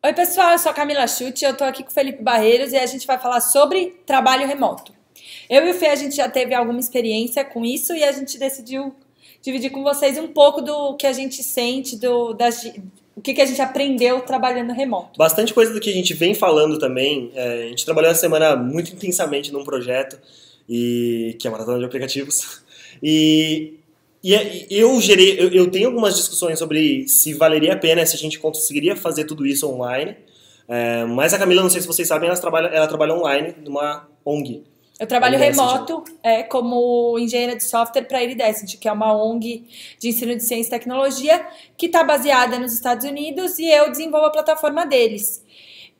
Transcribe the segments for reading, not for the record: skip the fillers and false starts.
Oi, pessoal, eu sou a Camila Schutt, eu tô aqui com o Felipe Barreiros e a gente vai falar sobre trabalho remoto. Eu e o Fê, a gente já teve alguma experiência com isso e a gente decidiu dividir com vocês um pouco do que a gente sente, o que a gente aprendeu trabalhando remoto. Bastante coisa do que a gente vem falando também. A gente trabalhou essa semana muito intensamente num projeto, que é a Maratona de Aplicativos. Eu tenho algumas discussões sobre se valeria a pena, se a gente conseguiria fazer tudo isso online. Mas a Camila, não sei se vocês sabem, ela trabalha online numa ONG. Eu trabalho remoto como engenheira de software para a Iridescent, que é uma ONG de ensino de ciência e tecnologia que está baseada nos Estados Unidos e eu desenvolvo a plataforma deles.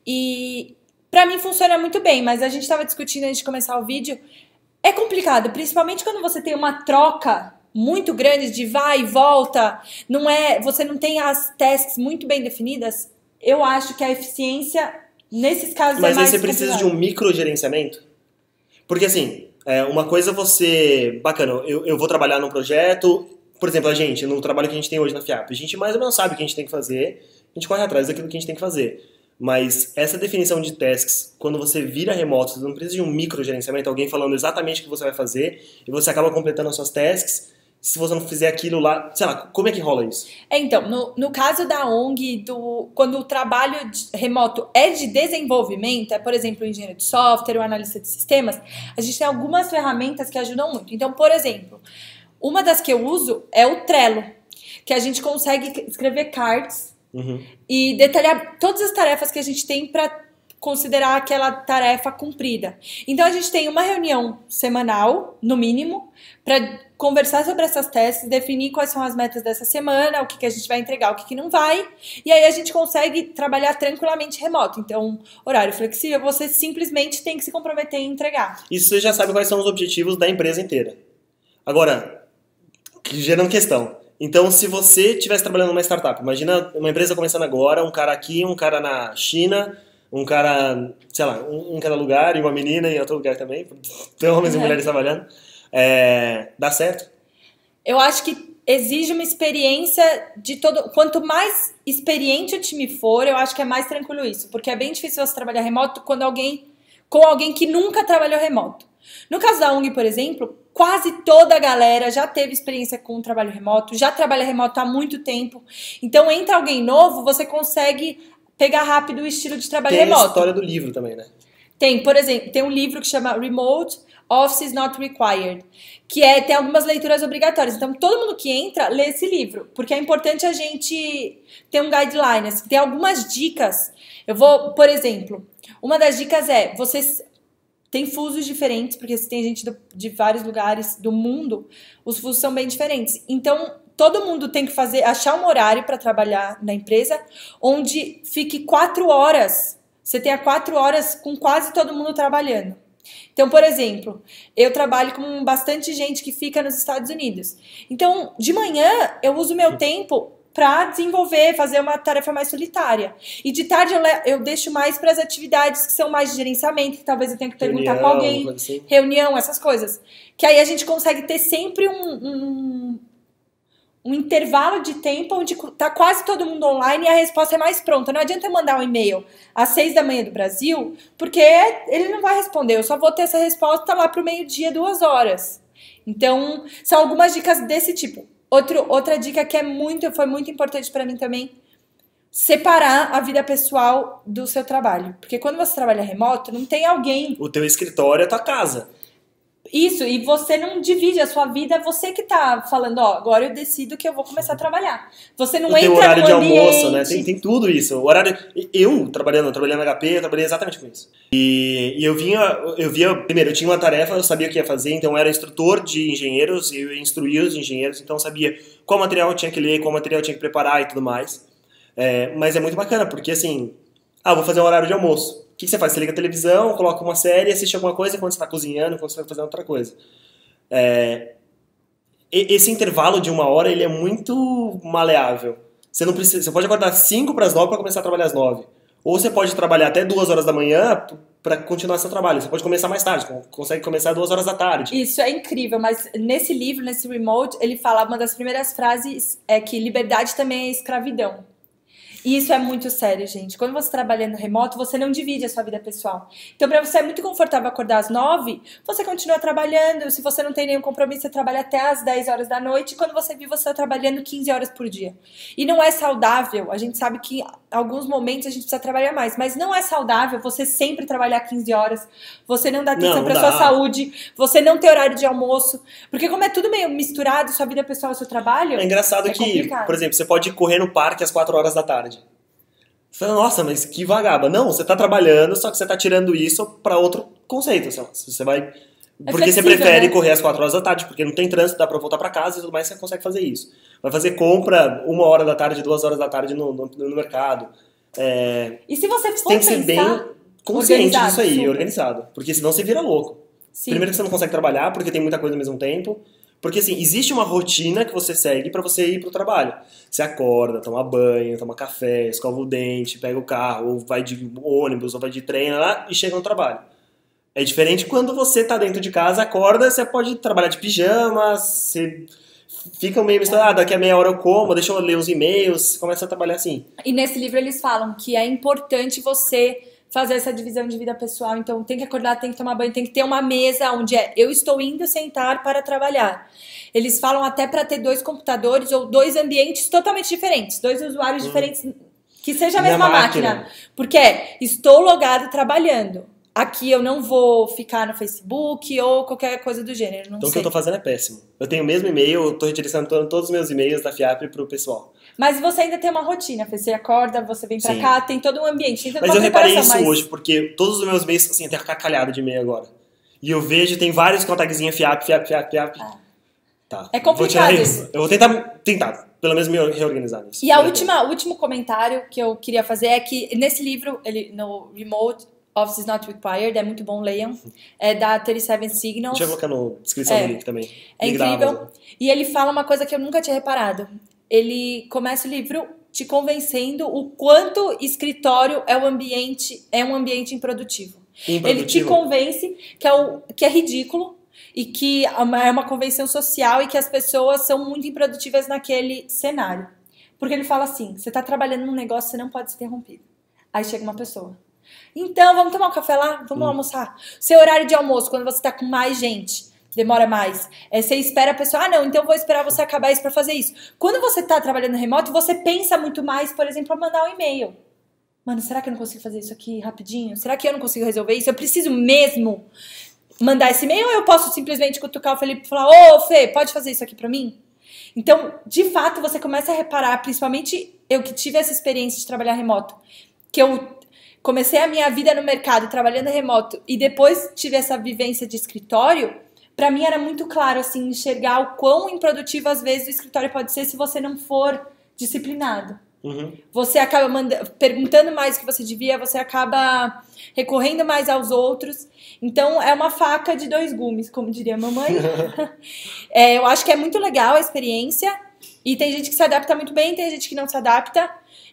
E para mim funciona muito bem, mas a gente estava discutindo antes de começar o vídeo, é complicado, principalmente quando você tem uma troca muito grande de vai e volta, você não tem as tasks muito bem definidas. Eu acho que a eficiência nesses casos Mas é mais aí você precisa de um microgerenciamento? Porque assim, uma coisa bacana, eu vou trabalhar num projeto, por exemplo, no trabalho que a gente tem hoje na FIAP, a gente mais ou menos sabe o que a gente tem que fazer, a gente corre atrás daquilo que a gente tem que fazer. Mas essa definição de tasks, quando você vira remoto, você não precisa de um microgerenciamento, alguém falando exatamente o que você vai fazer, e você acaba completando as suas tasks. Se você não fizer aquilo lá, sei lá, como é que rola isso? Então, no caso da ONG, quando o trabalho remoto é de desenvolvimento, por exemplo, o engenheiro de software, o analista de sistemas, a gente tem algumas ferramentas que ajudam muito. Então, por exemplo, uma das que eu uso é o Trello, que a gente consegue escrever cards e detalhar todas as tarefas que a gente tem para considerar aquela tarefa cumprida. Então, a gente tem uma reunião semanal, no mínimo, para conversar sobre essas tasks, definir quais são as metas dessa semana, o que a gente vai entregar, o que não vai, e aí a gente consegue trabalhar tranquilamente remoto. Então, horário flexível, você simplesmente tem que se comprometer em entregar. Isso você já sabe quais são os objetivos da empresa inteira. Agora, gerando questão. Então, se você estivesse trabalhando numa startup, imagina uma empresa começando agora, um cara aqui, um cara na China, um cara, sei lá, um em cada lugar, e uma menina em outro lugar também, tem homens e mulheres trabalhando. Dá certo? Eu acho que exige uma experiência de todo. Quanto mais experiente o time for, eu acho que é mais tranquilo isso. Porque é bem difícil você trabalhar remoto com alguém que nunca trabalhou remoto. No caso da ONG, por exemplo, quase toda a galera já teve experiência com o trabalho remoto, já trabalha remoto há muito tempo. Então, entra alguém novo, você consegue pegar rápido o estilo de trabalho remoto. Tem a história do livro também, né? Tem, por exemplo, tem um livro que chama Remote Office Not Required, que tem algumas leituras obrigatórias. Então, todo mundo que entra, lê esse livro, porque é importante a gente ter um guideline, assim, tem algumas dicas. Por exemplo, uma das dicas vocês têm fusos diferentes, porque se tem gente de vários lugares do mundo, os fusos são bem diferentes. Então, todo mundo tem que achar um horário para trabalhar na empresa, onde fique 4 horas. Você tenha 4 horas com quase todo mundo trabalhando. Então, por exemplo, eu trabalho com bastante gente que fica nos Estados Unidos. Então, de manhã, eu uso meu tempo para desenvolver, fazer uma tarefa mais solitária. E de tarde, eu deixo mais para as atividades que são mais de gerenciamento, que talvez eu tenha que perguntar com alguém, assim. Reunião, essas coisas. Que aí a gente consegue ter sempre um intervalo de tempo onde tá quase todo mundo online e a resposta é mais pronta. Não adianta eu mandar um e-mail às 6 da manhã do Brasil, porque ele não vai responder. Eu só vou ter essa resposta lá pro meio-dia, 2 horas. Então, são algumas dicas desse tipo. Outra dica que foi muito importante para mim também, separar a vida pessoal do seu trabalho. Porque quando você trabalha remoto, não tem alguém... O teu escritório é a tua casa. Isso, e você não divide a sua vida, é você que tá falando, agora eu decido que eu vou começar a trabalhar. Você não entra no ambiente... O horário de almoço, né? Tem tudo isso. O horário... Eu trabalhando na HP, eu trabalhei exatamente com isso. E eu via... Primeiro, eu tinha uma tarefa, eu sabia o que ia fazer, então eu era instrutor de engenheiros, eu instruía os engenheiros, então eu sabia qual material eu tinha que ler, qual material eu tinha que preparar e tudo mais. Mas é muito bacana, porque assim... vou fazer um horário de almoço. O que você faz? Você liga a televisão, coloca uma série, assiste alguma coisa enquanto você está cozinhando, enquanto você está fazendo outra coisa. Esse intervalo de 1 hora, ele é muito maleável. Você pode acordar 5 para as 9 para começar a trabalhar às 9. Ou você pode trabalhar até 2 horas da manhã para continuar seu trabalho. Você pode começar mais tarde, consegue começar às 2 horas da tarde. Isso é incrível, mas nesse livro, nesse Remote, ele fala, uma das primeiras frases é que liberdade também é escravidão. E isso é muito sério, gente. Quando você trabalha no remoto, você não divide a sua vida pessoal. Então, pra você é muito confortável acordar às 9, você continua trabalhando. Se você não tem nenhum compromisso, você trabalha até às 10 horas da noite. E quando você viu, você tá trabalhando 15 horas por dia. E não é saudável. A gente sabe que em alguns momentos a gente precisa trabalhar mais. Mas não é saudável você sempre trabalhar 15 horas. Você não dá atenção pra sua saúde. Você não ter horário de almoço. Porque como é tudo meio misturado, sua vida pessoal e seu trabalho... É engraçado que, complicado. Por exemplo, você pode correr no parque às 4 horas da tarde. Você fala, nossa, mas que vagaba. Não, você tá trabalhando, só que você tá tirando isso pra outro conceito. Sei lá, você vai... Porque você prefere correr às 4 horas da tarde, porque não tem trânsito, dá pra voltar pra casa e tudo mais, você consegue fazer isso. Vai fazer compra 1 hora da tarde, 2 horas da tarde no mercado. E se você for tem que ser bem consciente disso aí, super organizado. Porque senão você vira louco. Sim. Primeiro que você não consegue trabalhar, porque tem muita coisa ao mesmo tempo. Porque, assim, existe uma rotina que você segue pra você ir pro trabalho. Você acorda, toma banho, toma café, escova o dente, pega o carro, ou vai de ônibus, ou vai de trem lá e chega no trabalho. É diferente quando você tá dentro de casa, acorda, você pode trabalhar de pijama, você fica meio misturado, daqui a meia hora eu como, deixa eu ler os e-mails, começa a trabalhar assim. E nesse livro eles falam que é importante você fazer essa divisão de vida pessoal. Então tem que acordar, tem que tomar banho, tem que ter uma mesa onde eu estou indo sentar para trabalhar. Eles falam até para ter 2 computadores ou 2 ambientes totalmente diferentes, 2 usuários diferentes, que seja a mesma máquina. Porque estou logado trabalhando. Aqui eu não vou ficar no Facebook ou qualquer coisa do gênero. Não então sei. O que eu tô fazendo é péssimo. Eu tenho o mesmo e-mail, eu tô redirecionando todos os meus e-mails da FIAP pro pessoal. Mas você ainda tem uma rotina, você acorda, você vem pra cá, tem todo um ambiente. Tem toda mas uma eu reparei isso mas... hoje, porque todos os meus e-mails, assim, tem calhado de e-mail agora. E eu vejo, tem vários com a tagzinha FIAP. Tá. É complicado isso. Eu vou tentar, pelo menos me reorganizar nisso. E o último comentário que eu queria fazer é que nesse livro, no Remote Office is Not Required, é muito bom, leiam. É da 37 Signals. Deixa eu colocar na descrição do link também. É incrível. E ele fala uma coisa que eu nunca tinha reparado. Ele começa o livro te convencendo o quanto escritório é um ambiente improdutivo. Ele te convence que é ridículo e que é uma convenção social e que as pessoas são muito improdutivas naquele cenário. Porque ele fala assim, você está trabalhando num negócio, você não pode ser interrompido. Aí chega uma pessoa. Então, vamos tomar um café lá? Vamos almoçar? Seu horário de almoço, quando você está com mais gente, demora mais. Você espera a pessoa, não, então eu vou esperar você acabar isso para fazer isso. Quando você está trabalhando remoto, você pensa muito mais, por exemplo, para mandar um e-mail. Mano, será que eu não consigo fazer isso aqui rapidinho? Será que eu não consigo resolver isso? Eu preciso mesmo mandar esse e-mail ou eu posso simplesmente cutucar o Felipe e falar, ô Fê, pode fazer isso aqui para mim? Então, de fato, você começa a reparar, principalmente eu que tive essa experiência de trabalhar remoto, que eu comecei a minha vida no mercado trabalhando remoto e depois tive essa vivência de escritório, pra mim era muito claro, assim, enxergar o quão improdutivo às vezes o escritório pode ser se você não for disciplinado. Você acaba perguntando mais do que você devia, você acaba recorrendo mais aos outros. Então, é uma faca de 2 gumes, como diria a mamãe. Eu acho que é muito legal a experiência. E tem gente que se adapta muito bem, tem gente que não se adapta.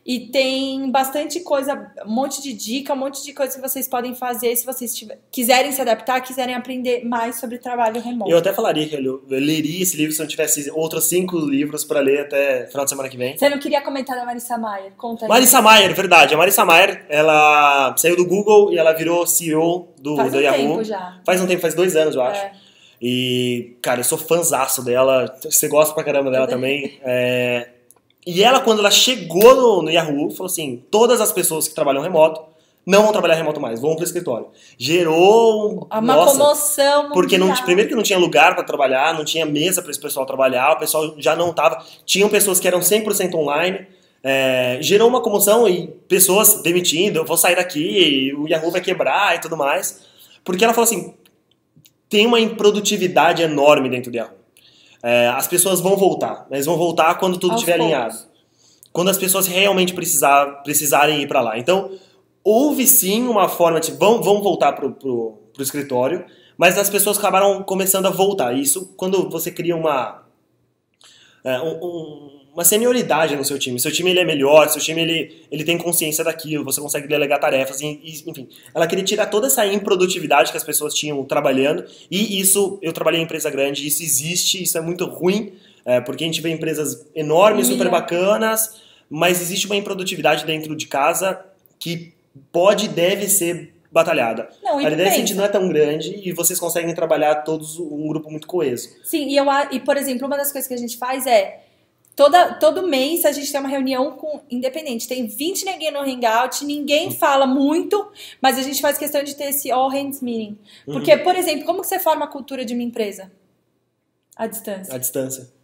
E tem bastante coisa, um monte de dica, um monte de coisa que vocês podem fazer se vocês quiserem se adaptar, quiserem aprender mais sobre trabalho remoto. Eu até falaria que eu leria esse livro se eu não tivesse outros 5 livros pra ler até final de semana que vem. Você não queria comentar da Marissa Mayer? Conta aí. Marissa Mayer, verdade. A Marissa Mayer, ela saiu do Google e ela virou CEO do Yahoo. Faz um tempo já. Faz um tempo, faz 2 anos, eu acho. E, cara, eu sou fãzaço dela. Você gosta pra caramba dela também. E ela, quando ela chegou no Yahoo, falou assim, todas as pessoas que trabalham remoto não vão trabalhar remoto mais, vão pro escritório. Gerou uma comoção mundial. Porque primeiro que não tinha lugar para trabalhar, não tinha mesa para esse pessoal trabalhar, o pessoal já não tava... Tinham pessoas que eram 100% online, gerou uma comoção e pessoas demitindo, eu vou sair daqui, o Yahoo vai quebrar e tudo mais. Porque ela falou assim, tem uma improdutividade enorme dentro do Yahoo. As pessoas vão voltar, mas vão voltar quando tudo estiver alinhado. Quando as pessoas realmente precisarem ir para lá. Então, houve sim uma forma de vão voltar pro escritório, mas as pessoas acabaram começando a voltar. Isso quando você cria uma senioridade no seu time. Seu time ele é melhor, seu time ele tem consciência daquilo, você consegue delegar tarefas, enfim. Ela queria tirar toda essa improdutividade que as pessoas tinham trabalhando, e isso, eu trabalhei em empresa grande, isso existe, isso é muito ruim, porque a gente vê empresas enormes, super bacanas, mas existe uma improdutividade dentro de casa que pode e deve ser batalhada. Não, a ideia não é tão grande e vocês conseguem trabalhar todos um grupo muito coeso. Sim, e por exemplo, uma das coisas que a gente faz é todo mês a gente tem uma reunião com independente. Tem 20 neguinhos no Hangout, ninguém fala muito, mas a gente faz questão de ter esse all hands meeting. Porque, por exemplo, como que você forma a cultura de uma empresa? À distância. À distância.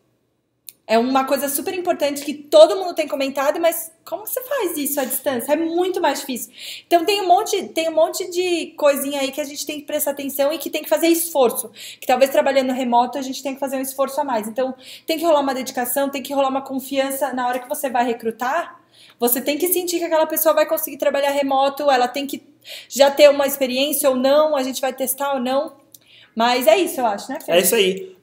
É uma coisa super importante que todo mundo tem comentado, mas como você faz isso à distância? É muito mais difícil. Então tem um monte de coisinha aí que a gente tem que prestar atenção e que tem que fazer esforço. Que talvez trabalhando remoto a gente tem que fazer um esforço a mais. Então tem que rolar uma dedicação, tem que rolar uma confiança na hora que você vai recrutar. Você tem que sentir que aquela pessoa vai conseguir trabalhar remoto, ela tem que já ter uma experiência ou não, a gente vai testar ou não. Mas é isso, eu acho, né, Fê? É isso aí.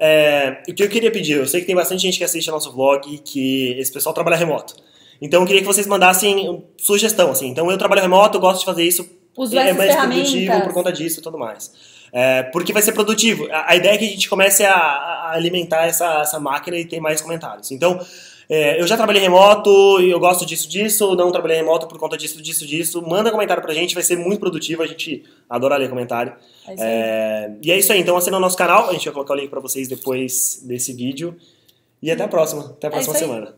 O que eu queria pedir, eu sei que tem bastante gente que assiste ao nosso vlog, que esse pessoal trabalha remoto. Então eu queria que vocês mandassem sugestão, assim. Então eu trabalho remoto, eu gosto de fazer isso. Uso é essas mais ferramentas. produtivo por conta disso e tudo mais. Porque vai ser produtivo. A ideia é que a gente comece a alimentar essa máquina e ter mais comentários. Então, eu já trabalhei remoto, eu gosto disso, não trabalhei remoto por conta disso. Manda comentário pra gente, vai ser muito produtivo, a gente adora ler comentário. E é isso aí, então assina o nosso canal, a gente vai colocar o link pra vocês depois desse vídeo. E até a próxima semana.